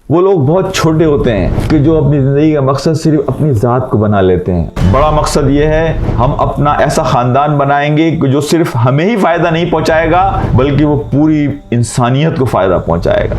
वो लोग बहुत छोटे होते हैं कि जो अपनी ज़िंदगी का मकसद सिर्फ अपनी ज़ात को बना लेते हैं। बड़ा मकसद ये है हम अपना ऐसा ख़ानदान बनाएंगे कि जो सिर्फ हमें ही फ़ायदा नहीं पहुंचाएगा बल्कि वो पूरी इंसानियत को फ़ायदा पहुंचाएगा।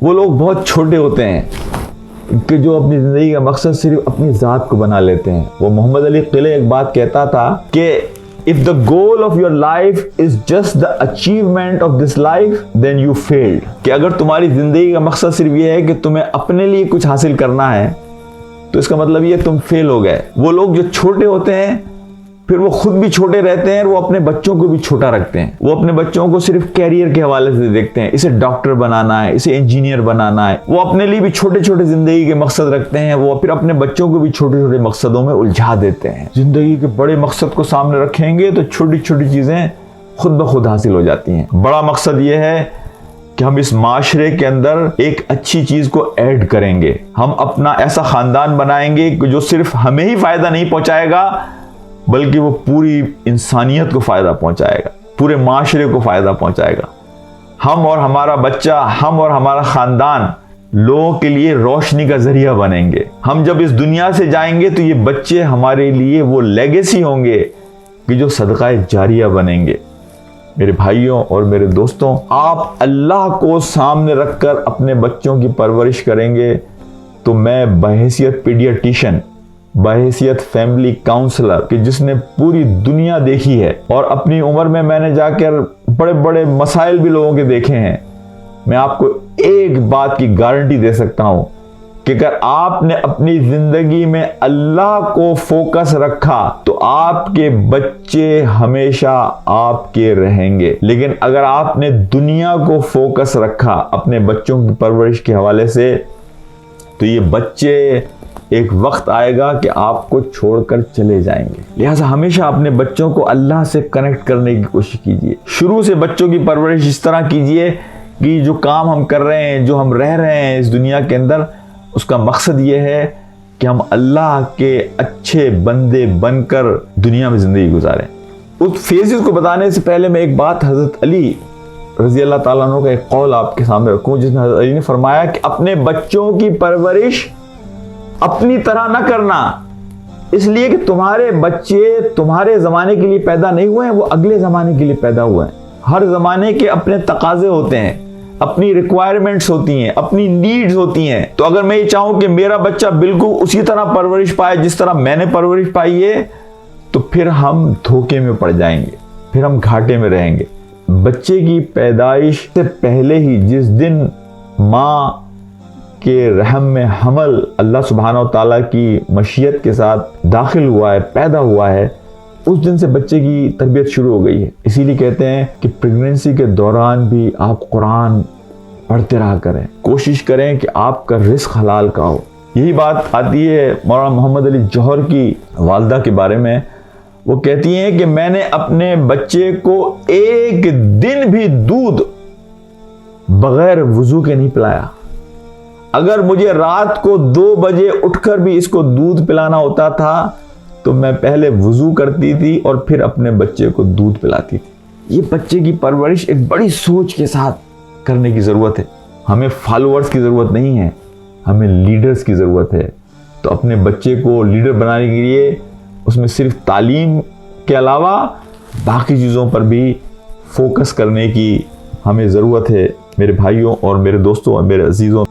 वो लोग बहुत छोटे होते हैं कि जो अपनी ज़िंदगी का मकसद सिर्फ अपनी ज़ात को बना लेते हैं। वो मोहम्मद अली क़िले एक बात कहता था कि if the goal of your life is just the achievement of this life then you failed. कि अगर तुम्हारी ज़िंदगी का मकसद सिर्फ ये है कि तुम्हें अपने लिए कुछ हासिल करना है तो इसका मतलब ये तुम फेल हो गए। वो लोग जो छोटे होते हैं फिर वो खुद भी छोटे रहते हैं, वो अपने बच्चों को भी छोटा रखते हैं। वो अपने बच्चों को सिर्फ कैरियर के हवाले से देखते हैं, इसे डॉक्टर बनाना है, इसे इंजीनियर बनाना है। वो अपने लिए भी छोटे छोटे जिंदगी के मकसद रखते हैं, वो फिर अपने बच्चों को भी छोटे छोटे मकसदों में उलझा देते हैं। जिंदगी के बड़े मकसद को सामने रखेंगे तो छोटी छोटी चीजें खुद ब खुद हासिल हो जाती हैं। बड़ा मकसद ये है कि हम इस माशरे के अंदर एक अच्छी चीज को ऐड करेंगे। हम अपना ऐसा खानदान बनाएंगे कि जो सिर्फ हमें ही फायदा नहीं पहुंचाएगा बल्कि वो पूरी इंसानियत को फ़ायदा पहुंचाएगा, पूरे माशरे को फ़ायदा पहुंचाएगा। हम और हमारा बच्चा, हम और हमारा ख़ानदान लोगों के लिए रोशनी का ज़रिया बनेंगे। हम जब इस दुनिया से जाएंगे तो ये बच्चे हमारे लिए वो लेगेसी होंगे कि जो सदका जारिया बनेंगे। मेरे भाइयों और मेरे दोस्तों, आप अल्लाह को सामने रखकर अपने बच्चों की परवरिश करेंगे तो मैं बहैसियत पीडियाट्रिशियन, बहैसियत फैमिली काउंसलर कि जिसने पूरी दुनिया देखी है और अपनी उम्र में मैंने जाकर बड़े बड़े मसाइल भी लोगों के देखे हैं, मैं आपको एक बात की गारंटी दे सकता हूं कि अगर आपने अपनी जिंदगी में अल्लाह को फोकस रखा तो आपके बच्चे हमेशा आपके रहेंगे। लेकिन अगर आपने दुनिया को फोकस रखा अपने बच्चों की परवरिश के हवाले से तो ये बच्चे एक वक्त आएगा कि आपको छोड़कर चले जाएंगे। लिहाजा हमेशा अपने बच्चों को अल्लाह से कनेक्ट करने की कोशिश कीजिए। शुरू से बच्चों की परवरिश इस तरह कीजिए कि जो काम हम कर रहे हैं, जो हम रह रहे हैं इस दुनिया के अंदर, उसका मकसद ये है कि हम अल्लाह के अच्छे बंदे बनकर दुनिया में ज़िंदगी गुजारें। उस फेजेस को बताने से पहले मैं एक बात हज़रत अली रज़ी अल्लाह ताला अन्हु का एक कौल आपके सामने रखूँ, जिसमें हज़रत अली ने फरमाया कि अपने बच्चों की परवरिश अपनी तरह न करना, इसलिए कि तुम्हारे बच्चे तुम्हारे ज़माने के लिए पैदा नहीं हुए हैं, वो अगले ज़माने के लिए पैदा हुए हैं। हर ज़माने के अपने तकाज़े होते हैं, अपनी रिक्वायरमेंट्स होती हैं, अपनी नीड्स होती हैं। तो अगर मैं ये चाहूँ कि मेरा बच्चा बिल्कुल उसी तरह परवरिश पाए जिस तरह मैंने परवरिश पाई है तो फिर हम धोखे में पड़ जाएंगे, फिर हम घाटे में रहेंगे। बच्चे की पैदाइश से पहले ही जिस दिन माँ के रहम में हमल अल्लाह सुब्हानहू तआला की मशीयत के साथ दाखिल हुआ है, पैदा हुआ है, उस दिन से बच्चे की तरबियत शुरू हो गई है। इसीलिए कहते हैं कि प्रेगनेंसी के दौरान भी आप कुरान पढ़ते रहा करें, कोशिश करें कि आपका रिस्क हलाल का हो। यही बात आती है मौलाना मोहम्मद अली जौहर की वालदा के बारे में। वो कहती हैं कि मैंने अपने बच्चे को एक दिन भी दूध बगैर वुजू के नहीं पिलाया। अगर मुझे रात को 2 बजे उठकर भी इसको दूध पिलाना होता था तो मैं पहले वुजू करती थी और फिर अपने बच्चे को दूध पिलाती थी। ये बच्चे की परवरिश एक बड़ी सोच के साथ करने की ज़रूरत है। हमें फॉलोअर्स की ज़रूरत नहीं है, हमें लीडर्स की ज़रूरत है। तो अपने बच्चे को लीडर बनाने के लिए उसमें सिर्फ तालीम के अलावा बाकी चीज़ों पर भी फोकस करने की हमें ज़रूरत है। मेरे भाइयों और मेरे दोस्तों और मेरे अजीज़ों,